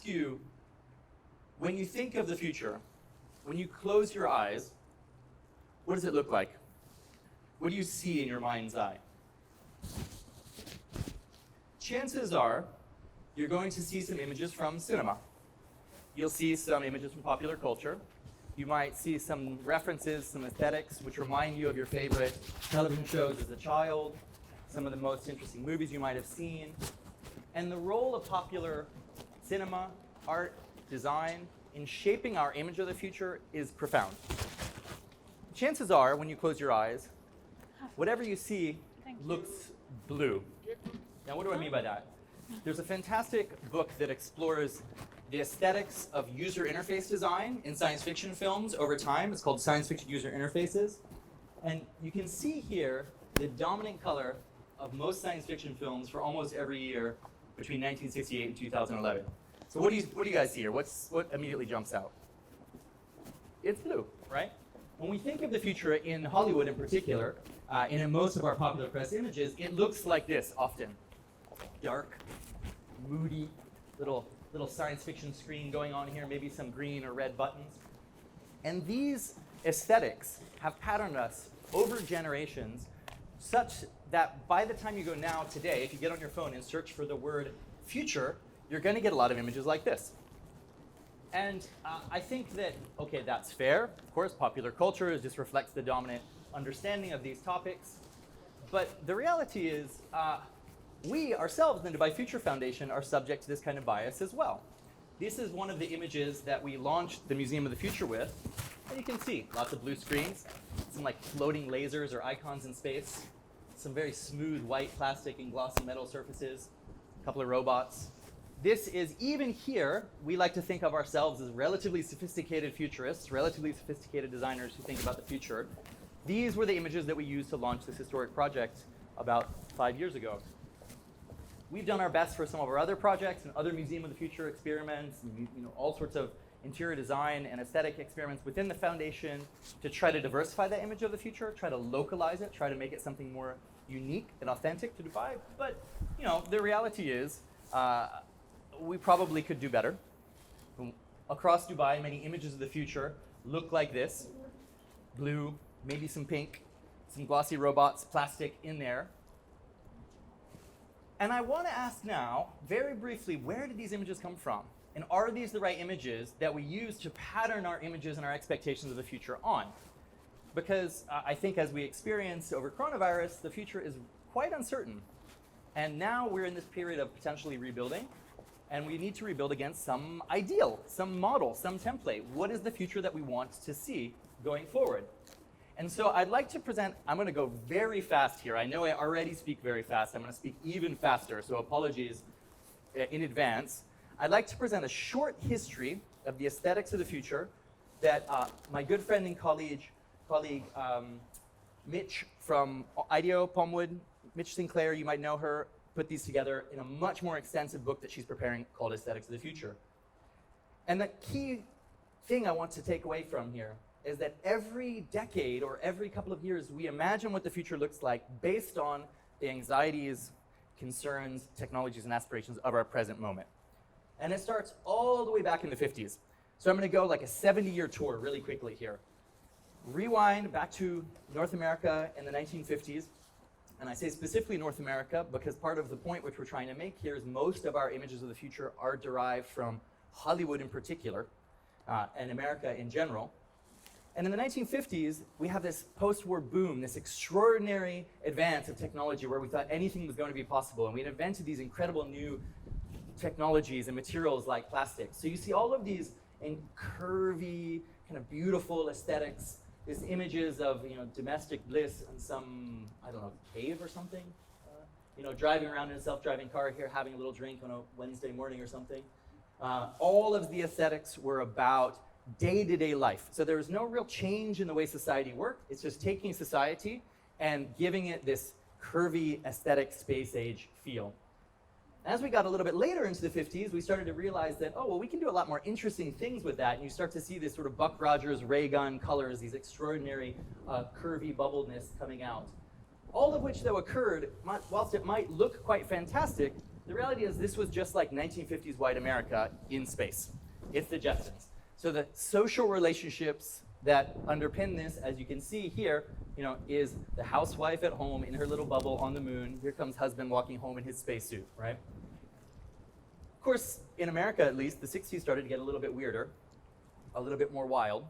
ask you, when you think of the future, when you close your eyes, what does it look like? What do you see in your mind's eye? Chances are you're going to see some images from cinema. You'll see some images from popular culture. You might see some references, some aesthetics, which remind you of your favorite television shows as a child, some of the most interesting movies you might have seen. And the role of popular cinema, art, design, in shaping our image of the future is profound. Chances are, when you close your eyes, whatever you see looks blue. Now, what do I mean by that? There's a fantastic book that explores the aesthetics of user interface design in science fiction films over time. It's called Science Fiction User Interfaces. And you can see here the dominant color of most science fiction films for almost every year between 1968 and 2011. So what do you guys see here? What immediately jumps out? It's blue, right? When we think of the future in Hollywood in particular, and in most of our popular press images, it looks like this often. Dark, moody, little science fiction screen going on here, maybe some green or red buttons. And these aesthetics have patterned us over generations such that by the time you go now today, if you get on your phone and search for the word future, you're going to get a lot of images like this. And I think that, okay, that's fair. Of course, popular culture just reflects the dominant understanding of these topics. But the reality is, we ourselves, the Dubai Future Foundation, are subject to this kind of bias as well. This is one of the images that we launched the Museum of the Future with. And you can see lots of blue screens, some like floating lasers or icons in space, some very smooth white plastic and glossy metal surfaces, a couple of robots. This is, even here, we like to think of ourselves as relatively sophisticated futurists, relatively sophisticated designers who think about the future. These were the images that we used to launch this historic project about 5 years ago. We've done our best for some of our other projects and other Museum of the Future experiments, and, all sorts of interior design and aesthetic experiments within the foundation to try to diversify that image of the future, try to localize it, try to make it something more unique and authentic to Dubai. But, the reality is, we probably could do better. Across Dubai, many images of the future look like this. Blue, maybe some pink, some glossy robots, plastic in there. And I want to ask now, very briefly, where did these images come from? And are these the right images that we use to pattern our images and our expectations of the future on? Because I think as we experienced over coronavirus, the future is quite uncertain. And now we're in this period of potentially rebuilding, and we need to rebuild against some ideal, some model, some template. What is the future that we want to see going forward? And so I'd like to present, I'm going to go very fast here. I know I already speak very fast. I'm going to speak even faster, so apologies in advance. I'd like to present a short history of the aesthetics of the future that my good friend and colleague Mitch from IDEO, Palmwood, Mitch Sinclair, you might know her, put these together in a much more extensive book that she's preparing called Aesthetics of the Future. And the key thing I want to take away from here is that every decade or every couple of years, we imagine what the future looks like based on the anxieties, concerns, technologies, and aspirations of our present moment. And it starts all the way back in the 50s. So I'm going to go like a 70-year tour really quickly here. Rewind back to North America in the 1950s. And I say specifically North America because part of the point which we're trying to make here is most of our images of the future are derived from Hollywood in particular, and America in general. And in the 1950s, we have this post-war boom, this extraordinary advance of technology where we thought anything was going to be possible. And we had invented these incredible new technologies and materials like plastic. So you see all of these curvy, kind of beautiful aesthetics, these images of domestic bliss in some, cave or something. Driving around in a self-driving car here, having a little drink on a Wednesday morning or something. All of the aesthetics were about day-to-day life. So there was no real change in the way society worked. It's just taking society and giving it this curvy, aesthetic, space-age feel. As we got a little bit later into the 50s, we started to realize that, we can do a lot more interesting things with that. And you start to see this sort of Buck Rogers ray gun colors, these extraordinary curvy bubbledness coming out. All of which, though, occurred, whilst it might look quite fantastic, The reality is this was just like 1950s white America in space. It's the Jetsons. So the social relationships that underpin this, as you can see here, is the housewife at home in her little bubble on the moon. Here comes husband walking home in his spacesuit, right? Of course, in America at least, the 60s started to get a little bit weirder, a little bit more wild,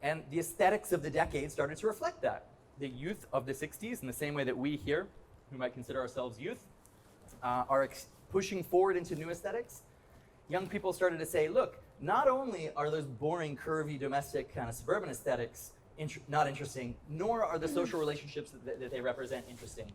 and the aesthetics of the decade started to reflect that. The youth of the 60s, in the same way that we here, who might consider ourselves youth, are pushing forward into new aesthetics. Young people started to say, look, not only are those boring, curvy, domestic kind of suburban aesthetics not interesting, nor are the social relationships that they represent interesting.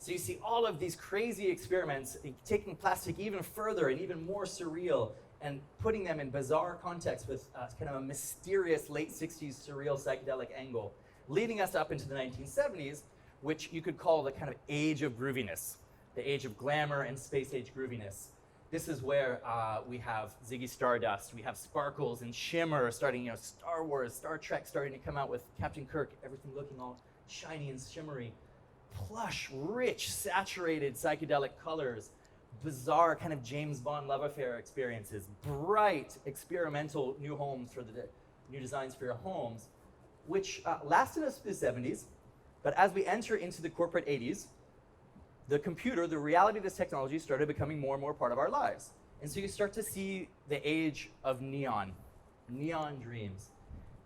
So you see all of these crazy experiments taking plastic even further and even more surreal and putting them in bizarre context with kind of a mysterious late 60s surreal psychedelic angle, leading us up into the 1970s, which you could call the kind of age of grooviness, the age of glamour and space age grooviness. This is where we have Ziggy Stardust, we have sparkles and shimmer starting, Star Wars, Star Trek starting to come out with Captain Kirk, everything looking all shiny and shimmery. Plush, rich, saturated psychedelic colors, bizarre kind of James Bond love affair experiences, bright, experimental new homes for new designs for your homes, which lasted us through the 70s. But as we enter into the corporate 80s, the computer, the reality of this technology started becoming more and more part of our lives. And so you start to see the age of neon dreams.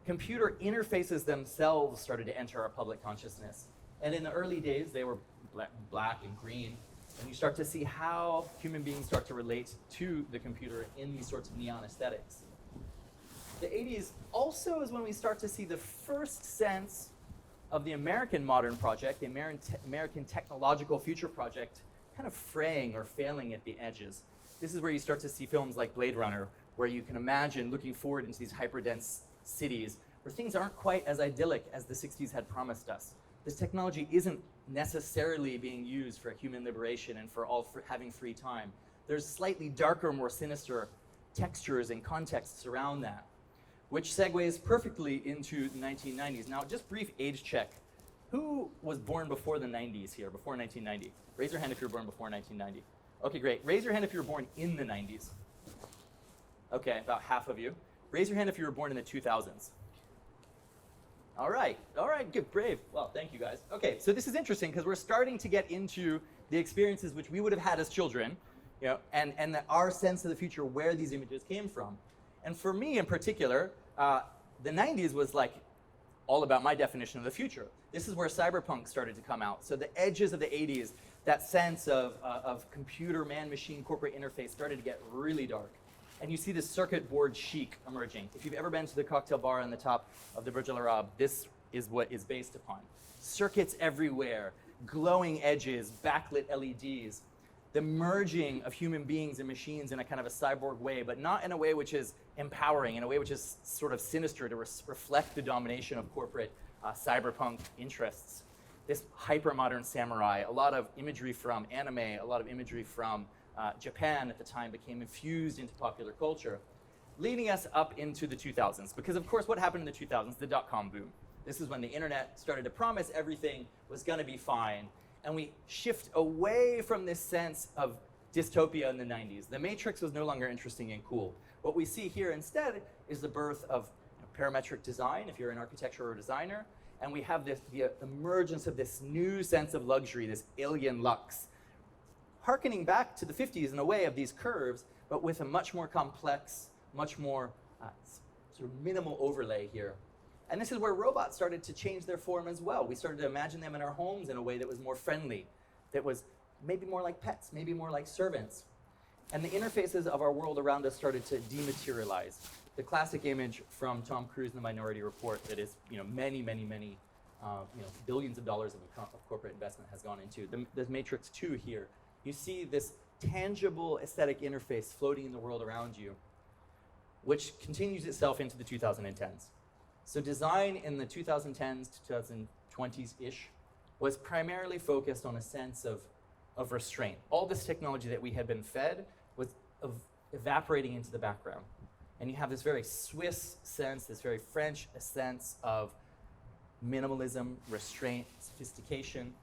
Computer interfaces themselves started to enter our public consciousness. And in the early days, they were black and green. And you start to see how human beings start to relate to the computer in these sorts of neon aesthetics. The 80s also is when we start to see the first sense of the American modern project, the American technological future project, kind of fraying or failing at the edges. This is where you start to see films like Blade Runner, where you can imagine looking forward into these hyperdense cities where things aren't quite as idyllic as the 60s had promised us. This technology isn't necessarily being used for human liberation and for having free time. There's slightly darker, more sinister textures and contexts around that, which segues perfectly into the 1990s. Now, just brief age check. Who was born before the 90s here, before 1990? Raise your hand if you were born before 1990. Okay, great. Raise your hand if you were born in the 90s. Okay, about half of you. Raise your hand if you were born in the 2000s. All right, good, brave. Well, thank you guys. Okay, so this is interesting because we're starting to get into the experiences which we would have had as children, and our sense of the future, where these images came from. And for me in particular, the 90s was like all about my definition of the future. This is where cyberpunk started to come out. So the edges of the 80s, that sense of computer, man-machine, corporate interface started to get really dark. And you see this circuit board chic emerging. If you've ever been to the cocktail bar on the top of the Burj Al Arab, this is what is based upon. Circuits everywhere, glowing edges, backlit LEDs, the merging of human beings and machines in a kind of a cyborg way, but not in a way which is empowering, in a way which is sort of sinister to reflect the domination of corporate cyberpunk interests. This hyper-modern samurai, a lot of imagery from anime, a lot of imagery from Japan at the time became infused into popular culture, leading us up into the 2000s. Because of course, what happened in the 2000s? The dot-com boom. This is when the internet started to promise everything was gonna be fine. And we shift away from this sense of dystopia in the 90s. The Matrix was no longer interesting and cool. What we see here instead is the birth of parametric design, if you're an architecture or a designer, and we have the emergence of this new sense of luxury, this alien luxe, harkening back to the 50s in a way of these curves, but with a much more complex, much more sort of minimal overlay here. And this is where robots started to change their form as well. We started to imagine them in our homes in a way that was more friendly, that was maybe more like pets, maybe more like servants. And the interfaces of our world around us started to dematerialize. The classic image from Tom Cruise in the Minority Report that is, many billions of dollars of corporate investment has gone into. The Matrix 2 here. You see this tangible aesthetic interface floating in the world around you, which continues itself into the 2010s. So design in the 2010s to 2020s-ish was primarily focused on a sense of restraint. All this technology that we had been fed was evaporating into the background. And you have this very Swiss sense, this very French sense of minimalism, restraint, sophistication.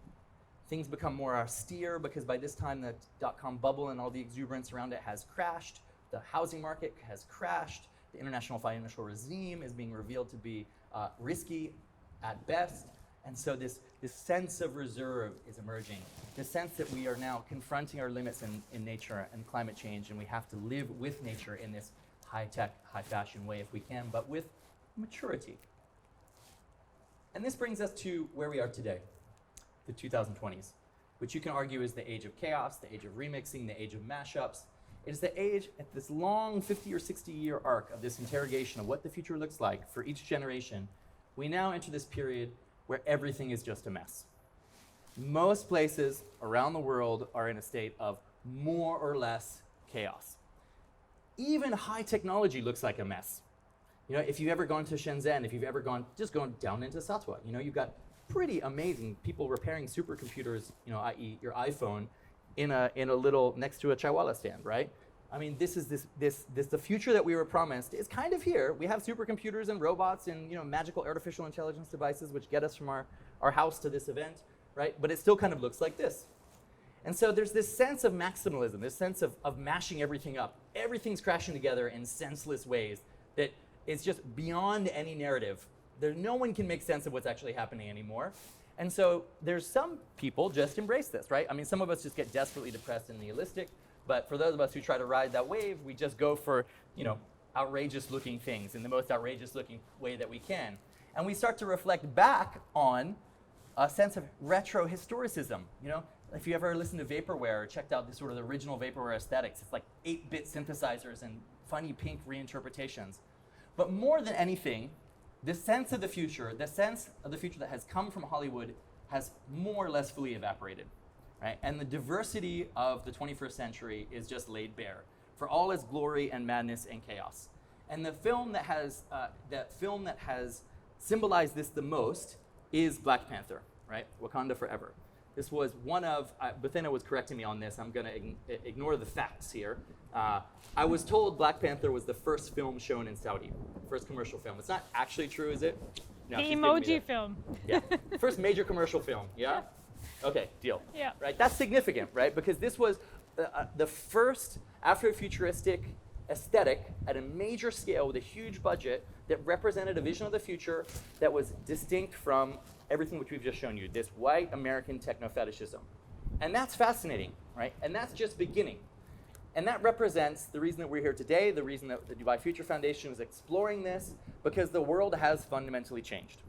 Things become more austere because by this time the dot-com bubble and all the exuberance around it has crashed. The housing market has crashed. The international financial regime is being revealed to be risky at best. And so this sense of reserve is emerging. The sense that we are now confronting our limits in nature and climate change, and we have to live with nature in this high-tech, high-fashion way if we can, but with maturity. And this brings us to where we are today, the 2020s, which you can argue is the age of chaos, the age of remixing, the age of mashups. It is the age at this long 50 or 60-year arc of this interrogation of what the future looks like for each generation. We now enter this period where everything is just a mess. Most places around the world are in a state of more or less chaos. Even high technology looks like a mess. You know, if you've ever gone to Shenzhen, if you've ever just gone down into Satwa, you know, you've got pretty amazing people repairing supercomputers, you know, i.e. your iPhone, in a little, next to a chaiwala stand, right? I mean, the future that we were promised is kind of here. We have supercomputers and robots and, you know, magical artificial intelligence devices which get us from our house to this event, right? But it still kind of looks like this. And so there's this sense of maximalism, this sense of mashing everything up. Everything's crashing together in senseless ways that is just beyond any narrative. No one can make sense of what's actually happening anymore. And so there's some people just embrace this, right? I mean, some of us just get desperately depressed and nihilistic, but for those of us who try to ride that wave, we just go for, you know, outrageous looking things in the most outrageous looking way that we can. And we start to reflect back on a sense of retro historicism. You know, if you ever listened to Vaporware or checked out the sort of the original Vaporware aesthetics, it's like 8-bit synthesizers and funny pink reinterpretations. But more than anything, the sense of the future that has come from Hollywood has more or less fully evaporated, right? And the diversity of the 21st century is just laid bare for all its glory and madness and chaos. And the film that has symbolized this the most is Black Panther, right? Wakanda Forever. This was one of, Bethena was correcting me on this, I'm gonna ignore the facts here. I was told Black Panther was the first film shown in Saudi, first commercial film. It's not actually true, is it? No, the emoji film. Yeah, first major commercial film, yeah? Okay, deal. Yeah. Right, that's significant, right? Because this was the first Afrofuturistic aesthetic at a major scale with a huge budget that represented a vision of the future that was distinct from everything which we've just shown you, this white American techno-fetishism. And that's fascinating, right? And that's just beginning. And that represents the reason that we're here today, the reason that the Dubai Future Foundation is exploring this, because the world has fundamentally changed.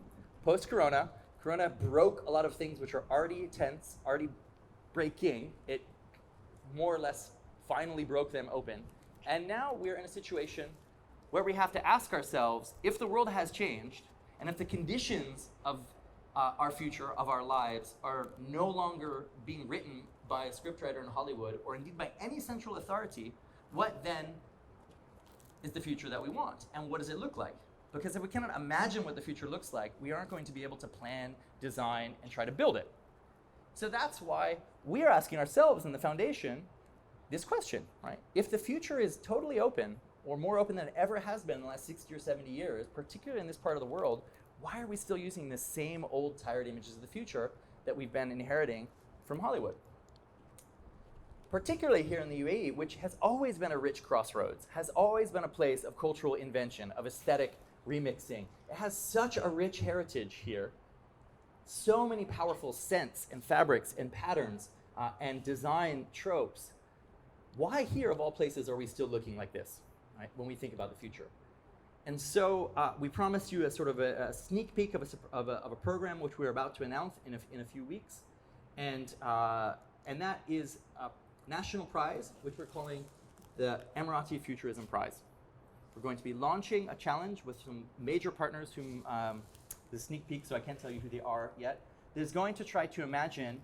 Post-corona, Corona broke a lot of things which are already tense, already breaking. It more or less finally broke them open. And now we're in a situation where we have to ask ourselves, if the world has changed, and if the conditions of our future, of our lives, are no longer being written by a scriptwriter in Hollywood, or indeed by any central authority, what then is the future that we want? And what does it look like? Because if we cannot imagine what the future looks like, we aren't going to be able to plan, design, and try to build it. So that's why we are asking ourselves in the foundation this question, right? If the future is totally open, or more open than it ever has been in the last 60 or 70 years, particularly in this part of the world, why are we still using the same old tired images of the future that we've been inheriting from Hollywood? Particularly here in the UAE, which has always been a rich crossroads, has always been a place of cultural invention, of aesthetic remixing. It has such a rich heritage here. So many powerful scents and fabrics and patterns and design tropes. Why here, of all places, are we still looking like this, right, when we think about the future? And so we promised you a sort of a sneak peek of a program which we're about to announce in a few weeks. And that is a national prize, which we're calling the Emirati Futurism Prize. We're going to be launching a challenge with some major partners whom, the sneak peek, so I can't tell you who they are yet, that is going to try to imagine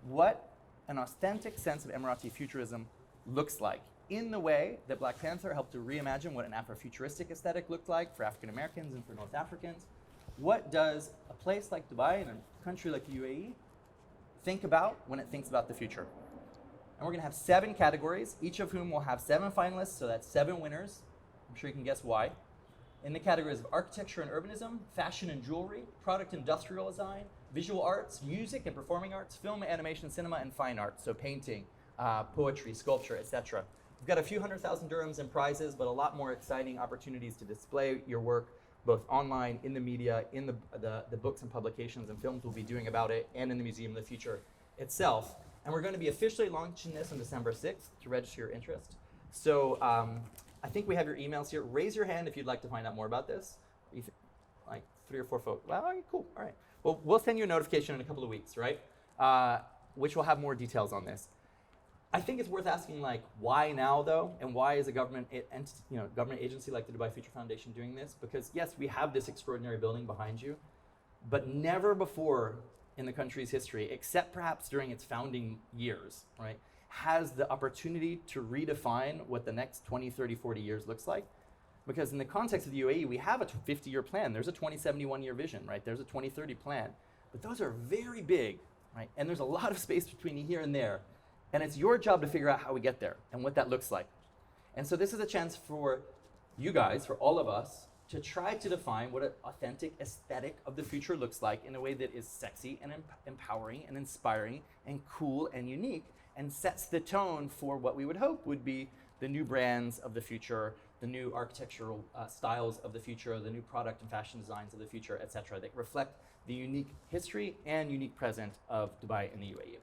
what an authentic sense of Emirati futurism looks like, in the way that Black Panther helped to reimagine what an Afrofuturistic aesthetic looked like for African Americans and for North Africans. What does a place like Dubai and a country like the UAE think about when it thinks about the future? And we're going to have 7 categories, each of whom will have 7 finalists, so that's 7 winners. I'm sure you can guess why. In the categories of architecture and urbanism, fashion and jewelry, product industrial design, visual arts, music and performing arts, film, animation, cinema, and fine arts, so painting, poetry, sculpture, etc. We've got a few 100,000 dirhams in prizes, but a lot more exciting opportunities to display your work, both online, in the media, in the books and publications and films we'll be doing about it, and in the Museum of the Future itself. And we're going to be officially launching this on December 6th to register your interest. So I think we have your emails here. Raise your hand if you'd like to find out more about this. Like 3 or 4 folks. Well, all right, cool. All right. Well, we'll send you a notification in a couple of weeks, right? Which will have more details on this. I think it's worth asking, like, why now, though? And why is a government agency like the Dubai Future Foundation doing this? Because, yes, we have this extraordinary building behind you, but never before in the country's history, except perhaps during its founding years, right, has the opportunity to redefine what the next 20, 30, 40 years looks like. Because in the context of the UAE, we have a 50-year plan. There's a 2071-year vision, right? There's a 2030 plan. But those are very big, right? And there's a lot of space between here and there. And it's your job to figure out how we get there and what that looks like. And so this is a chance for you guys, for all of us, to try to define what an authentic aesthetic of the future looks like in a way that is sexy and empowering and inspiring and cool and unique, and sets the tone for what we would hope would be the new brands of the future, the new architectural styles of the future, the new product and fashion designs of the future, et cetera, that reflect the unique history and unique present of Dubai and the UAE.